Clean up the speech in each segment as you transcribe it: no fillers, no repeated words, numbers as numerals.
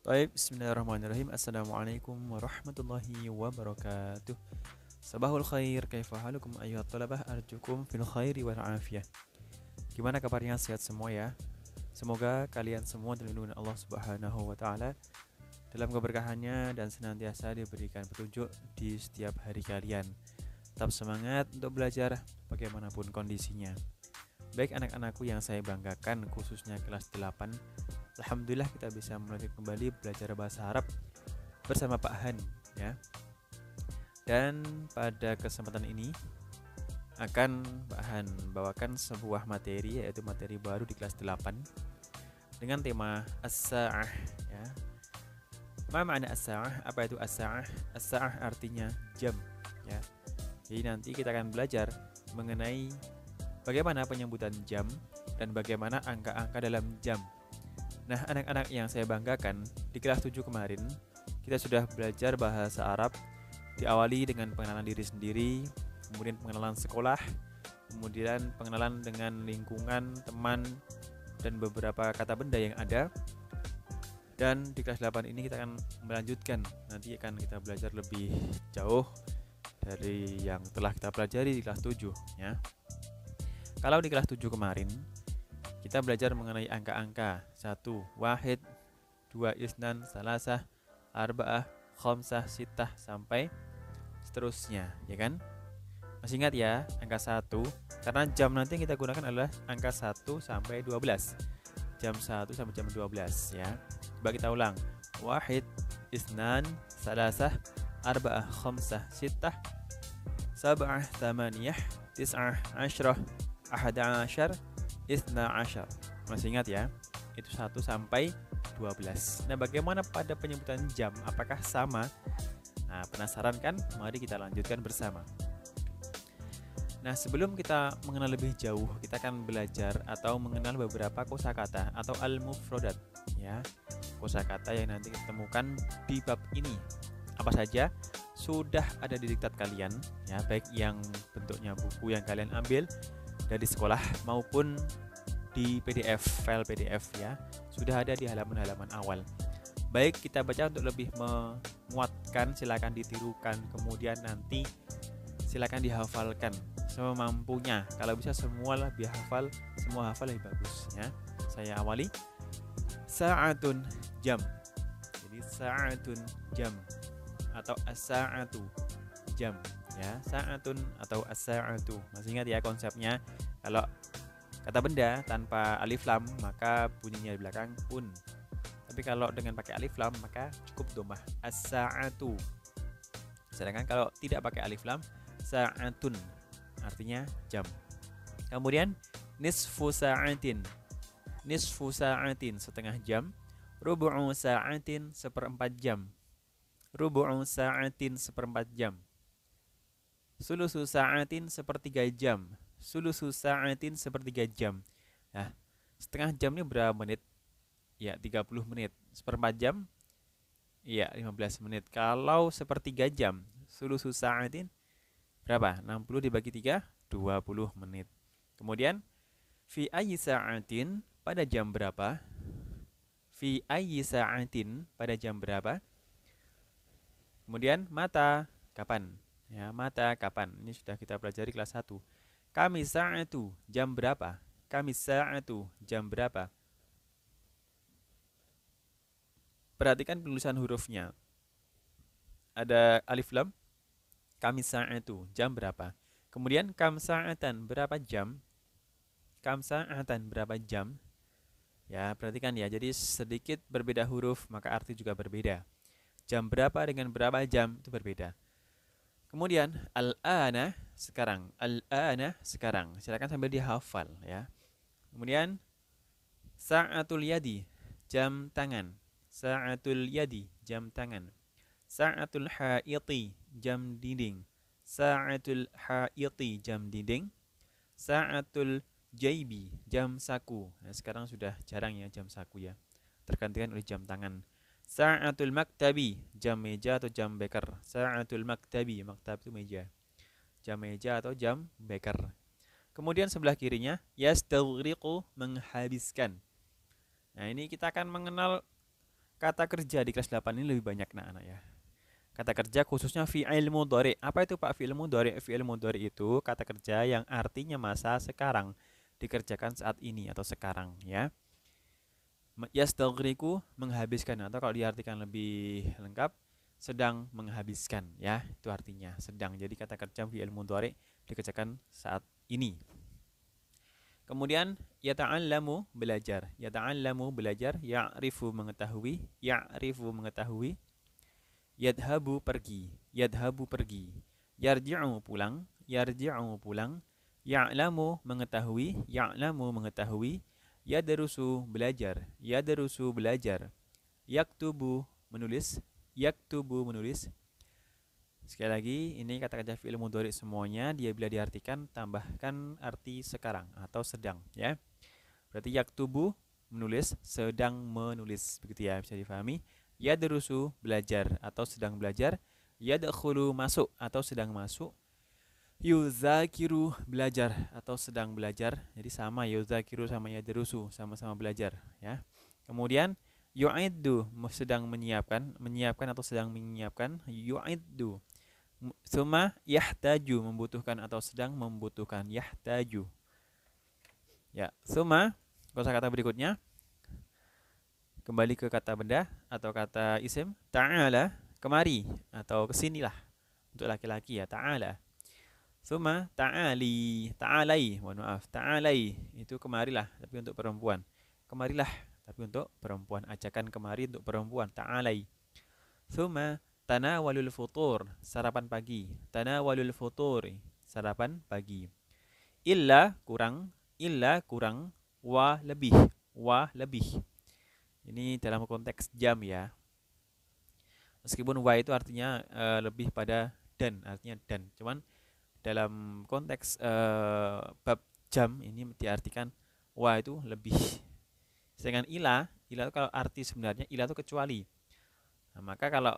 Baik, bismillahirrahmanirrahim. Assalamualaikum warahmatullahi wabarakatuh. Sabahul khair, kaifa halukum ayyuhat talabah, arjukum fil khairi wal afiyah. Gimana kabarnya? Sehat semua ya? Semoga kalian semua dilindungi Allah Subhanahu wa taala dalam keberkahannya dan senantiasa diberikan petunjuk di setiap hari kalian. Tetap semangat untuk belajar bagaimanapun kondisinya. Baik anak-anakku yang saya banggakan, khususnya kelas 8, alhamdulillah kita bisa mulai kembali belajar bahasa Arab bersama Pak Han ya. Dan pada kesempatan ini akan Pak Han bawakan sebuah materi, yaitu materi baru di kelas 8 dengan tema as-sa'ah ya. Ma makna as-sa'ah? Apa itu as-sa'ah? As-sa'ah artinya jam ya. Jadi nanti kita akan belajar mengenai bagaimana penyebutan jam dan bagaimana angka-angka dalam jam. Nah, anak-anak yang saya banggakan, di kelas 7 kemarin kita sudah belajar bahasa Arab, diawali dengan pengenalan diri sendiri, kemudian pengenalan sekolah, kemudian pengenalan dengan lingkungan, teman, dan beberapa kata benda yang ada. Dan di kelas 8 ini kita akan melanjutkan, nanti akan kita belajar lebih jauh dari yang telah kita pelajari di kelas 7 ya. Kalau di kelas 7 kemarin kita belajar mengenai angka-angka 1, wahid, 2, isnan, salasah, arba'ah, khamsah, sittah, sampai seterusnya, ya kan? Masih ingat ya angka 1? Karena jam nanti yang kita gunakan adalah angka 1 sampai 12. Jam 1 sampai jam 12 ya. Coba kita ulang. Wahid, isnan, salasah, arba'ah, khamsah, sittah, sab'ah, thamaniyah, tis'ah, ashrah, ahada ashar, isna ashar. Masih ingat ya? Itu 1 sampai 12. Nah, bagaimana pada penyebutan jam? Apakah sama? Nah, penasaran kan? Mari kita lanjutkan bersama. Nah, sebelum kita mengenal lebih jauh, kita akan belajar atau mengenal beberapa kosakata atau al-mufradat ya. Kosakata yang nanti kita temukan di bab ini. Apa saja? Sudah ada di diktat kalian ya, baik yang bentuknya buku yang kalian ambil dari sekolah maupun di PDF, file PDF ya, sudah ada di halaman-halaman awal. Baik, kita baca untuk lebih menguatkan, silakan ditirukan, kemudian nanti silakan dihafalkan semampunya. Kalau bisa semua lebih hafal, semua hafal lebih bagus ya. Saya awali. Sa'atun, jam. Jadi sa'atun, jam, atau as-sa'atu, jam ya. Sa'atun atau as-sa'atu. Masih ingat ya konsepnya? Kalau kata benda tanpa alif lam maka bunyinya di belakang un. Tapi kalau dengan pakai alif lam maka cukup domah as-sa'atu. Sedangkan kalau tidak pakai alif lam, sa'atun artinya jam. Kemudian nisfu sa'atin. Nisfu sa'atin setengah jam. Rubu'u sa'atin seperempat jam. Rubu'u sa'atin seperempat jam. Sulusu sa'atin sepertiga jam. Sulusu sa'atin sepertiga jam. Nah, setengah jam ini berapa menit? Ya, 30 menit. Seperempat jam? Ya, 15 menit. Kalau sepertiga jam, sulusu sa'atin berapa? 60 dibagi 3, 20 menit. Kemudian, fi ayyi sa'atin, pada jam berapa? Fi ayyi sa'atin, pada jam berapa? Kemudian, mata, kapan? Ya, mata, kapan? Ini sudah kita pelajari kelas 1. Kami sa'atu, jam berapa? Kami sa'atu, jam berapa? Perhatikan penulisan hurufnya. Ada alif lam. Kami sa'atu, jam berapa? Kemudian kam sa'atan, berapa jam? Kam sa'atan, berapa jam? Ya, perhatikan ya. Jadi sedikit berbeda huruf, maka arti juga berbeda. Jam berapa dengan berapa jam itu berbeda. Kemudian al-ana, sekarang. Al-ana, sekarang. Silakan sambil dihafal ya. Kemudian sa'atul yadi, jam tangan. Sa'atul yadi, jam tangan. Sa'atul haiti, jam dinding. Sa'atul haiti, jam dinding. Sa'atul jaibi, jam saku. Nah, sekarang sudah jarang ya jam saku ya. Tergantikan oleh jam tangan. Sa'atul maktabi, jam meja atau jam beker. Sa'atul maktabi, maktab itu meja. Jam meja atau jam beker. Kemudian sebelah kirinya, yastaghriqu, menghabiskan. Nah, ini kita akan mengenal kata kerja di kelas 8 ini lebih banyak anak-anak ya. Kata kerja khususnya fi'il mudhari. Apa itu Pak fi'il mudhari? Fi'il mudhari itu kata kerja yang artinya masa sekarang, dikerjakan saat ini atau sekarang ya. Yastaghriqu menghabiskan, atau kalau diartikan lebih lengkap sedang menghabiskan ya, itu artinya sedang. Jadi kata kerja fi'il mudhari dikerjakan saat ini. Kemudian yata'allamu belajar, yata'allamu belajar, ya'rifu mengetahui, ya'rifu mengetahui, yadhabu pergi, yadhabu pergi, yarji'u pulang, yarji'u pulang, ya'lamu mengetahui, ya'lamu mengetahui, yadrusu belajar, yadrusu belajar, yaktubu menulis, yaktubu menulis. Sekali lagi, ini kata-kata fi'il mudhari semuanya dia bila diartikan tambahkan arti sekarang atau sedang ya. Berarti yaktubu menulis, sedang menulis, begitu ya, bisa difahami. Yadrusu belajar atau sedang belajar, yadkhulu masuk atau sedang masuk, yuzakiru belajar atau sedang belajar. Jadi sama, yuzakiru sama yadrusu, sama-sama belajar ya. Kemudian yu'iddu sedang menyiapkan, menyiapkan atau sedang menyiapkan, yu'iddu. Suma yahtaju membutuhkan atau sedang membutuhkan, yahtaju. Ya, suma kosakata berikutnya. Kembali ke kata benda atau kata isim, ta'ala, kemari atau kesinilah. Untuk laki-laki ya, ta'ala. Suma ta'ali, ta'alai, mohon maaf, ta'alai, itu kemarilah, tapi untuk perempuan. Kemarilah, tapi untuk perempuan. Ajakan kemari untuk perempuan, ta'alai. Suma tanawalul futur, sarapan pagi. Tanawalul futuri, sarapan pagi. Illa kurang, wa lebih, wa lebih. Ini dalam konteks jam ya. Meskipun wa itu artinya lebih pada dan, artinya dan. Cuman dalam konteks bab jam ini diartikan wa itu lebih. Sedangkan ila itu kalau arti sebenarnya ila itu kecuali. Nah, maka kalau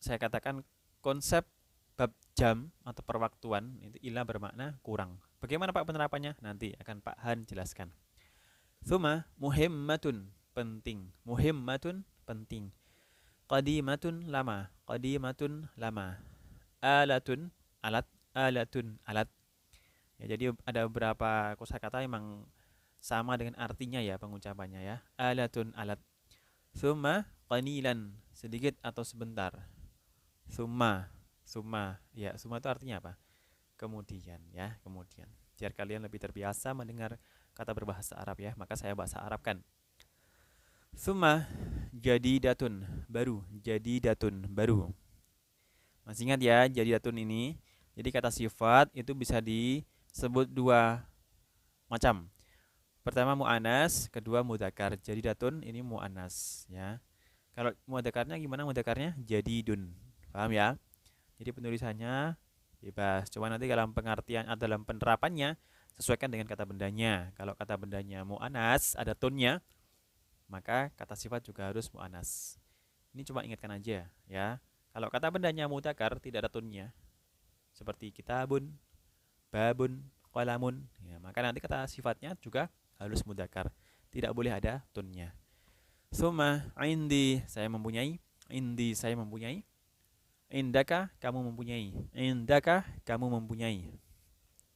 saya katakan konsep bab jam atau perwaktuan itu ila bermakna kurang. Bagaimana Pak penerapannya? Nanti akan Pak Han jelaskan. Tsumma muhimmatun, penting. Muhimmatun, penting. Qadimatun, lama. Qadimatun, lama. Alatun, alat. Alatun, alat. Ya, jadi ada beberapa kosakata memang sama dengan artinya ya pengucapannya ya. Alatun, alat. Tsumma qanilan, sedikit atau sebentar. Tsumma, summa. Ya, summa itu artinya apa? Kemudian ya, kemudian. Biar kalian lebih terbiasa mendengar kata berbahasa Arab ya, maka saya bahasa Arabkan. Summa jadidatun, baru, jadidatun, baru. Masih ingat ya, jadidatun ini? Jadi kata sifat itu bisa disebut dua macam. Pertama mu'anas, kedua mudzakkar. Jadidatun ini mu'anas ya. Kalau mudzakarnya gimana mudzakarnya? Jadidun. Paham ya? Jadi penulisannya bebas. Cuma nanti dalam pengertian atau dalam penerapannya sesuaikan dengan kata bendanya. Kalau kata bendanya mu'anas, ada tonnya, maka kata sifat juga harus mu'anas. Ini cuma ingatkan aja ya. Kalau kata bendanya mudzakkar tidak ada tonnya, seperti kitabun, babun, qalamun, ya, maka nanti kata sifatnya juga harus mudzakkar. Tidak boleh ada tonnya. Summa indi, saya mempunyai. Indi, saya mempunyai. Indaka, kamu mempunyai. Indaka, kamu mempunyai.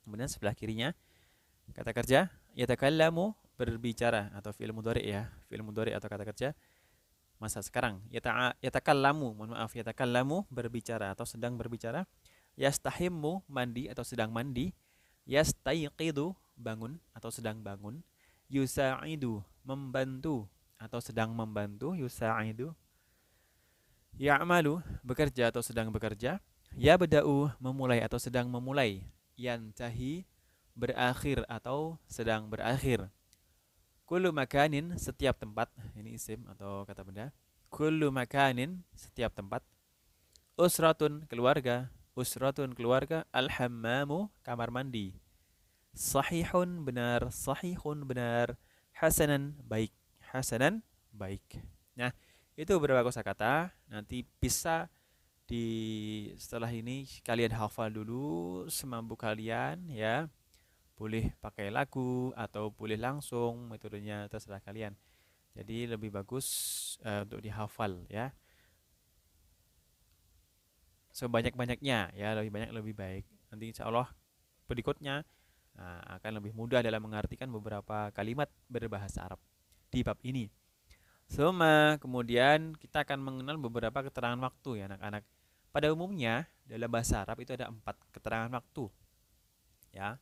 Kemudian sebelah kirinya kata kerja yatakallamu, berbicara atau fi'il mudhari ya, fi'il mudhari atau kata kerja masa sekarang. Yatakallamu, mohon maaf, yatakallamu berbicara atau sedang berbicara. Yastahimmu, mandi atau sedang mandi. Yastaiqidu, bangun atau sedang bangun. Yusa'idu, membantu atau sedang membantu. Yusa'idu. Ya'malu, bekerja atau sedang bekerja. Yabda'u, memulai atau sedang memulai. Yantahi, berakhir atau sedang berakhir. Kullu makanin, setiap tempat. Ini isim atau kata benda. Kullu makanin, setiap tempat. Usratun, keluarga. Usratun, keluarga. Al-hammamu, kamar mandi. Sahihun, benar. Sahihun, benar. Hasanan, baik. Hasanan, baik. Nah, itu beberapa kosakata. Nanti bisa setelah ini kalian hafal dulu semampu kalian ya. Boleh pakai lagu atau boleh langsung, metodenya terserah kalian. Jadi lebih bagus untuk dihafal ya. Sebanyak-banyaknya ya, lebih banyak lebih baik. Nanti insya Allah berikutnya akan lebih mudah dalam mengartikan beberapa kalimat berbahasa Arab di bab ini. Kemudian kita akan mengenal beberapa keterangan waktu ya anak-anak. Pada umumnya dalam bahasa Arab itu ada 4 keterangan waktu ya.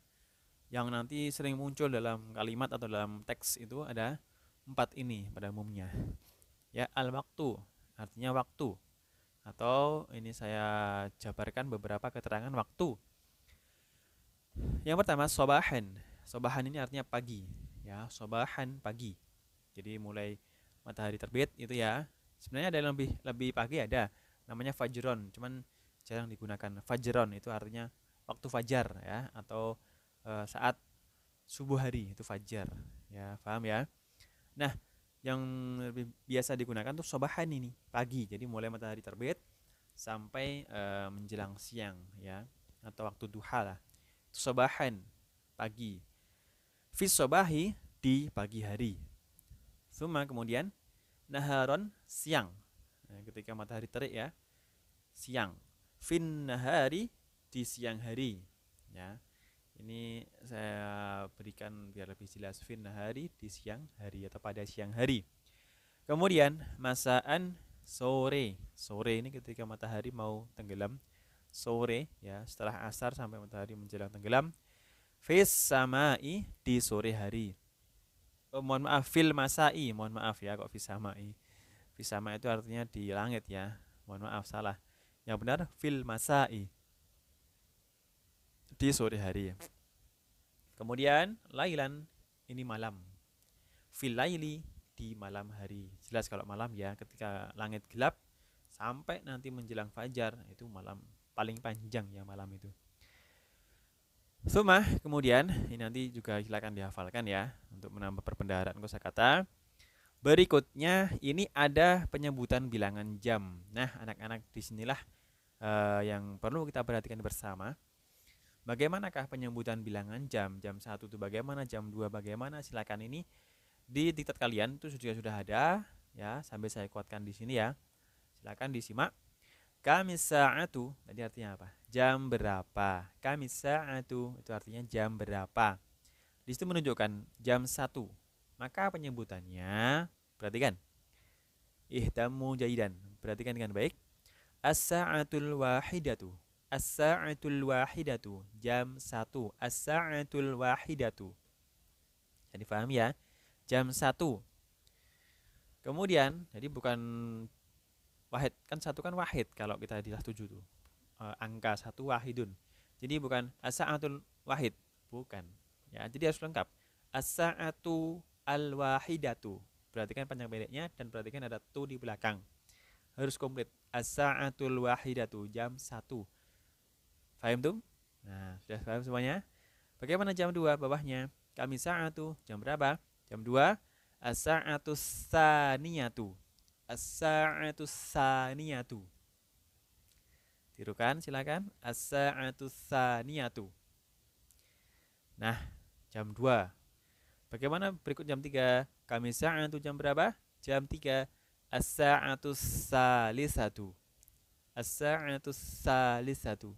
Yang nanti sering muncul dalam kalimat atau dalam teks itu ada 4 ini pada umumnya. Ya, al-waktu artinya waktu. Atau ini saya jabarkan beberapa keterangan waktu. Yang pertama sobahan. Sobahan ini artinya pagi ya, sobahan pagi. Jadi mulai matahari terbit itu ya. Sebenarnya ada yang lebih pagi ada. Namanya fajron, cuman jarang digunakan. Fajron itu artinya waktu fajar ya, atau saat subuh hari itu fajar. Ya, paham ya? Nah, yang lebih biasa digunakan tuh sobahan ini, pagi. Jadi mulai matahari terbit sampai menjelang siang ya, atau waktu duha lah. Sobahan pagi. Fis sobahi di pagi hari. Kemudian naharon siang. Nah, ketika matahari terik ya, siang. Fin nahari di siang hari ya. Ini saya berikan biar lebih jelas, fin nahari di siang hari atau pada siang hari. Kemudian masaan sore. Sore ini ketika matahari mau tenggelam. Sore ya, setelah asar sampai matahari menjelang tenggelam. Fis samai di sore hari. Mohon maaf, fil masai. Mohon maaf ya kok fis samai. Fis sama itu artinya di langit ya. Mohon maaf salah. Yang benar fil masai. Di sore hari. Kemudian lailan ini malam. Fil laili di malam hari. Jelas kalau malam ya, ketika langit gelap sampai nanti menjelang fajar itu malam paling panjang ya malam itu. Kemudian ini nanti juga silakan dihafalkan ya untuk menambah perbendaharaan kosakata. Berikutnya ini ada penyebutan bilangan jam. Nah, anak-anak disinilah yang perlu kita perhatikan bersama. Bagaimanakah penyebutan bilangan jam? Jam 1 itu bagaimana? Jam 2 bagaimana? Silakan ini di diktat kalian itu sudah ada ya, sambil saya kuatkan di sini ya. Silakan disimak. Kamis sa'atu tadi artinya apa? Jam berapa? Kamis sa'atu itu artinya jam berapa? Di situ menunjukkan jam 1. Maka penyebutannya perhatikan. Ihtamu jaidan. Perhatikan dengan baik. As-sa'atul wahidatu. As-sa'atul wahidatu. Jam 1. As-sa'atul wahidatu. Jadi paham ya? Jam 1. Kemudian, jadi bukan wahid, kan 1 kan wahid kalau kita di 7 tuh. Angka 1 wahidun. Jadi bukan as-sa'atul wahid, bukan. Ya, jadi harus lengkap. As-sa'atu al-wahidatu. Perhatikan panjang pendeknya dan perhatikan ada tu di belakang. Harus komplit. As-sa'atul wahidatu, jam 1. Paham tuh? Nah, sudah paham semuanya? Bagaimana jam 2 bawahnya? Kami sa'atu, jam berapa? Jam 2. As-sa'atu saniyatu. As-sa'atu saniyatu. Tirukan silakan. As-sa'atu saniyatu. Nah, jam 2. Bagaimana berikut jam 3? Kami sa'atu jam berapa? Jam 3. As-sa'atu salisatu. As-sa'atu salisatu.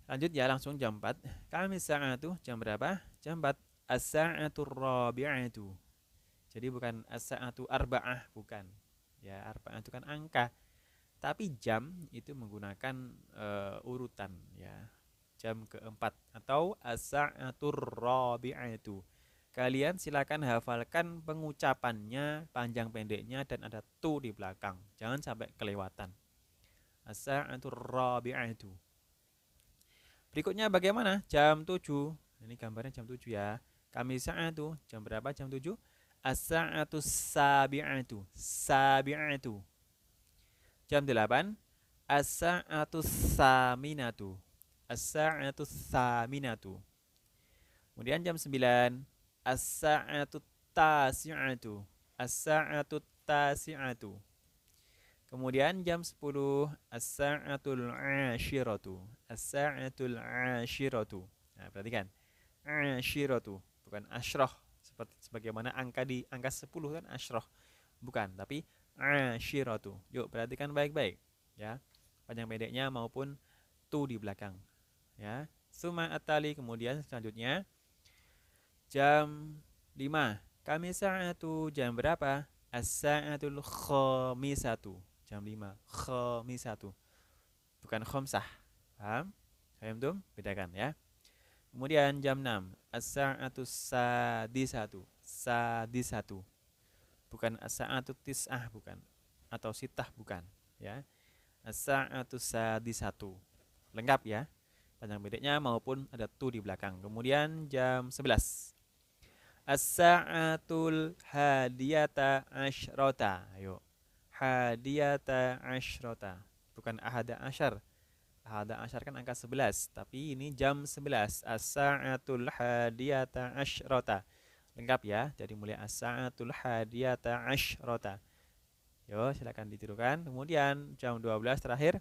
Lanjut ya, langsung jam 4. Kami sa'atu jam berapa? Jam 4. As-sa'atu rabi'atu. Jadi bukan as-sa'atu arba'ah, bukan. Ya, arba'ah itu kan angka. Tapi jam itu menggunakan urutan ya. Jam keempat atau as-sa'atu rabi'atu. Kalian silakan hafalkan pengucapannya, panjang pendeknya dan ada tu di belakang. Jangan sampai kelewatan. As-sa'atu rabi'atu. Berikutnya bagaimana? Jam 7. Ini gambarnya jam 7 ya. Kami sa'atu. Jam berapa jam 7? As-sa'atu sabi'atu. Sabi'atu. Jam 8. As-sa'atu saminatu. As-sa'atu saminatu. Kemudian jam 9. As-sa'atu tasi'atu. As-sa'atu tasi'atu. Kemudian jam 10. As-sa'atul ashiratu. As-sa'atul ashiratu. Nah, perhatikan. Ashiratu, bukan asyrah seperti sebagaimana angka 10 kan asyroh. Bukan, tapi asyiratu. Yuk perhatikan baik-baik ya. Panjang pendeknya maupun tu di belakang. Ya. Suma atali, kemudian selanjutnya jam 5. Kami sa'atu, jam berapa? As-sa'atul khamisatu. Jam 5. Khamisatu. Bukan khomsah. Paham? Paham tuh? Bedakan ya. Kemudian jam 6. As-sa'atus sadisatu. Sadisatu. Bukan as-sa'atut tis'ah, bukan. Atau sitah, bukan. Ya. As-sa'atus sadisatu. Lengkap ya. Panjang pendeknya maupun ada tu di belakang. Kemudian jam 11. As-sa'atul hadiyata asyrota. Ayo. Hadiyata asyrota. Bukan ahada asyar. Ahada asyar kan angka 11. Tapi ini jam 11. As-sa'atul hadiyata asyrota. Lengkap ya. Dari mulai as-sa'atul hadiyata asyrota. Yo, silakan ditirukan. Kemudian jam 12 terakhir.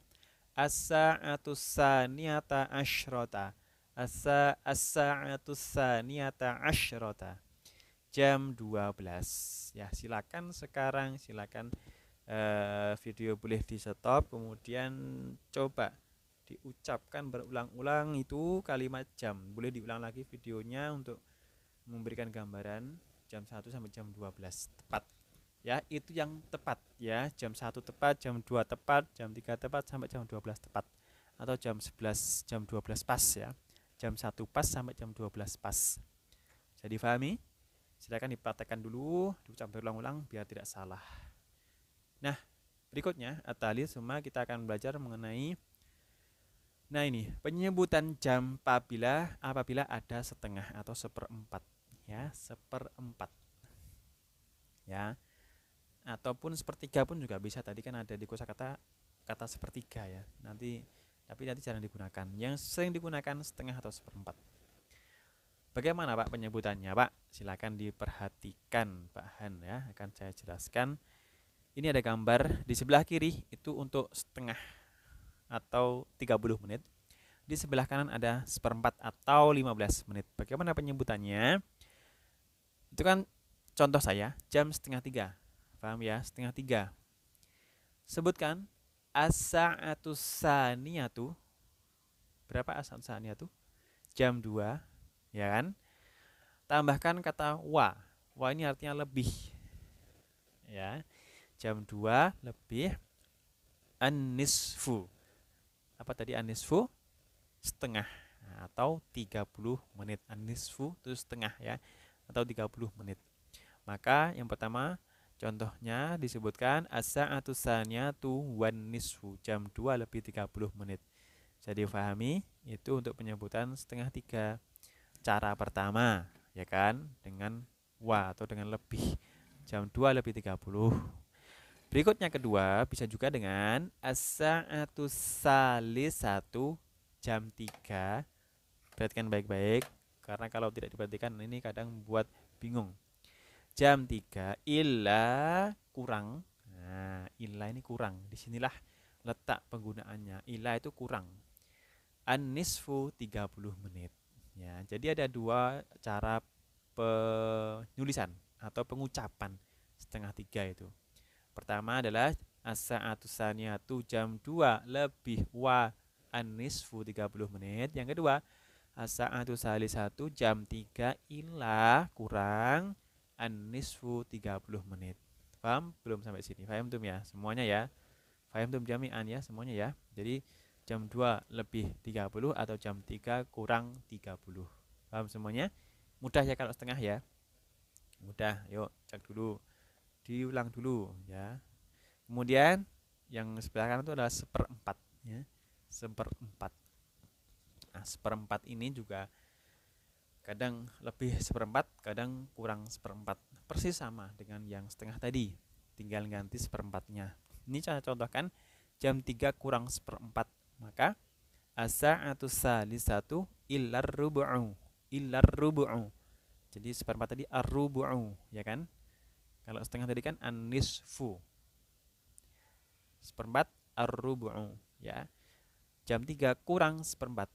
As-sa'atus saniyata asyrota. As-sa'atus saniyata asyrota. Jam 12. Ya, silakan sekarang, silakan video boleh di stop, kemudian coba diucapkan berulang-ulang itu kalimat jam. Boleh diulang lagi videonya untuk memberikan gambaran jam 1 sampai jam 12 tepat. Ya, itu yang tepat ya. Jam 1 tepat, jam 2 tepat, jam 3 tepat sampai jam 12 tepat. Atau jam 11, jam 12 pas ya. Jam 1 pas sampai jam 12 pas. Jadi difahami? Silakan dipraktekkan dulu, diucap berulang-ulang biar tidak salah. Nah, berikutnya atali semua kita akan belajar mengenai ini penyebutan jam apabila ada setengah atau seperempat ya, seperempat. Ya. Ataupun sepertiga pun juga bisa. Tadi kan ada di kosakata kata sepertiga ya. Tapi nanti jarang digunakan. Yang sering digunakan setengah atau seperempat. Bagaimana Pak penyebutannya Pak? Silakan diperhatikan Pak Han ya. Akan saya jelaskan. Ini ada gambar di sebelah kiri itu untuk setengah atau 30 menit. Di sebelah kanan ada seperempat atau 15 menit. Bagaimana penyebutannya? Itu kan contoh saya jam setengah 3. Paham ya? Setengah 3. Sebutkan as-sa'atus saniyatu. Berapa as-sa'atus saniyatu? Jam 2, ya kan? Tambahkan kata wa. Wa ini artinya lebih. Ya. Jam 2 lebih an-nisfu. Apa tadi an-nisfu? Setengah atau 30 menit. An-nisfu itu setengah ya, atau 30 menit. Maka yang pertama contohnya disebutkan as-sa'atus saniyatu wan nisfu, jam 2 lebih 30 menit. Jadi difahami itu untuk penyebutan setengah 3. Cara pertama ya kan dengan wa atau dengan lebih, jam 2 lebih 30. Berikutnya kedua bisa juga dengan as-sa'atus salisatu, jam 3. Perhatikan baik-baik karena kalau tidak diperhatikan ini kadang buat bingung. Jam 3 illa kurang. Nah, illa ini kurang. Disinilah letak penggunaannya. Illa itu kurang. An-nisfu 30 menit. Ya, jadi ada dua cara penulisan atau pengucapan setengah 3 itu. Pertama adalah as-sa'atus saniyatu, jam 2 lebih wa an-nisfu 30 menit. Yang kedua, as-sa'atus salisatu, jam 3 illa kurang an-nisfu 30 menit. Paham? Belum sampai sini. Paham tuh ya semuanya ya. Paham tuh jami'an ya semuanya ya. Jadi jam 2 lebih 30 atau jam 3 kurang 30. Paham semuanya? Mudah ya kalau setengah ya. Mudah. Yuk cek dulu. Diulang dulu ya. Kemudian yang sebelah kanan itu adalah seperempat ya. Seperempat. Nah, seperempat ini juga kadang lebih seperempat, kadang kurang seperempat. Persis sama dengan yang setengah tadi. Tinggal ganti seperempatnya. Ini saya contohkan jam 3 kurang seperempat. Maka as-sa'atus salisatu illar rubu'u. Illar rubu'u. Jadi seperempat tadi ar-rubu'u, ya kan? Kalau setengah tadi kan an-nisfu. Seperempat ar-rubu'u, ya. Jam 3 kurang seperempat.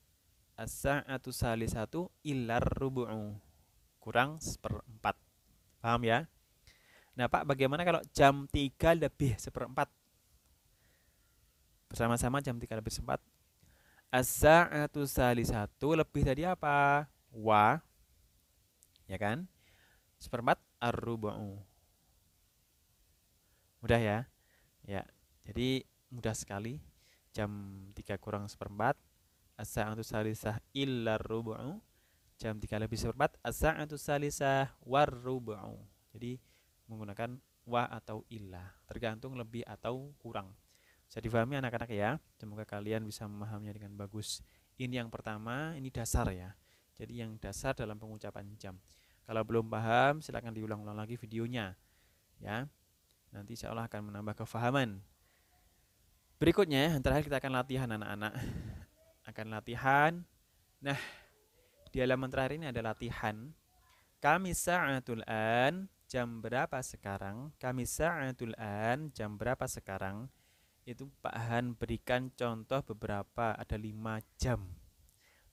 As-sa'atus salisatu illar rubu'u, kurang seperempat. Paham ya? Nah Pak, bagaimana kalau jam 3 lebih seperempat? Bersama-sama jam 3 lebih seperempat. As-sa'atu salisatu lebih tadi apa? Wa, ya kan? Seperempat ar-rubu'u. Mudah ya? Ya. Jadi mudah sekali. Jam 3 kurang seperempat. As-sa'atu salisah illa rubu'u. Jam 3 lebih seperempat. As-sa'atu salisah war-rubu'u. Jadi menggunakan wa atau illa. Tergantung lebih atau kurang. Bisa difahami anak-anak ya. Semoga kalian bisa memahaminya dengan bagus. Ini yang pertama, ini dasar ya. Jadi yang dasar dalam pengucapan jam. Kalau belum paham, silakan diulang-ulang lagi videonya. Ya. Nanti insya Allah akan menambah kefahaman. Berikutnya, yang terakhir kita akan latihan anak-anak. Akan latihan. Nah, di halaman terakhir ini ada latihan. Kami sa'atul an, jam berapa sekarang? Kami sa'atul an, jam berapa sekarang? Itu Pak Han berikan contoh beberapa, ada 5 jam.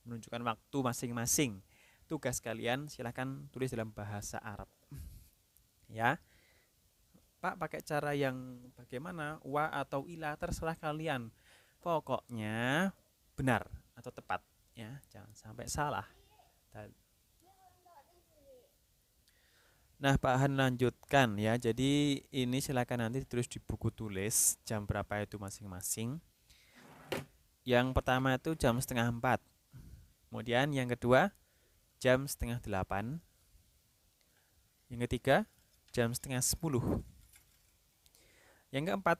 Menunjukkan waktu masing-masing. Tugas kalian silahkan tulis dalam bahasa Arab. Ya. Pak pakai cara yang bagaimana? Wa atau ila, terserah kalian. Pokoknya benar atau tepat ya, jangan sampai salah. Nah, Pak Han lanjutkan ya. Jadi ini silakan nanti ditulis di buku tulis jam berapa itu masing-masing. Yang pertama itu jam setengah 4. Kemudian yang kedua jam setengah 8. Yang ketiga jam setengah 10. Yang keempat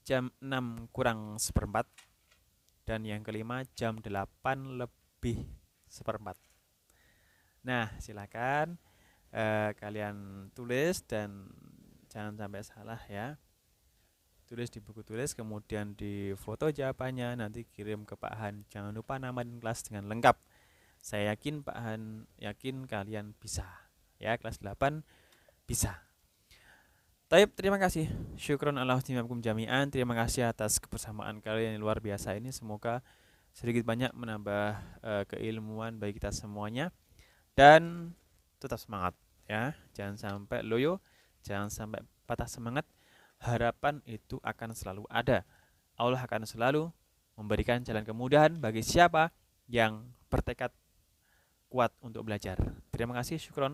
jam 6 kurang seperempat. Dan yang kelima jam 8 lebih seperempat. Nah, silakan kalian tulis dan jangan sampai salah ya. Tulis di buku tulis, kemudian di foto jawabannya, nanti kirim ke Pak Han. Jangan lupa nama dan kelas dengan lengkap. Saya yakin Pak Han yakin kalian bisa. Ya, kelas 8 bisa. Taib, terima kasih. Syukron Allah timakum jami'an. Terima kasih atas kebersamaan kalian yang luar biasa ini. Semoga sedikit banyak menambah keilmuan bagi kita semuanya. Dan tetap semangat ya. Jangan sampai loyo, jangan sampai patah semangat. Harapan itu akan selalu ada. Allah akan selalu memberikan jalan kemudahan bagi siapa yang bertekad kuat untuk belajar. Terima kasih, syukron.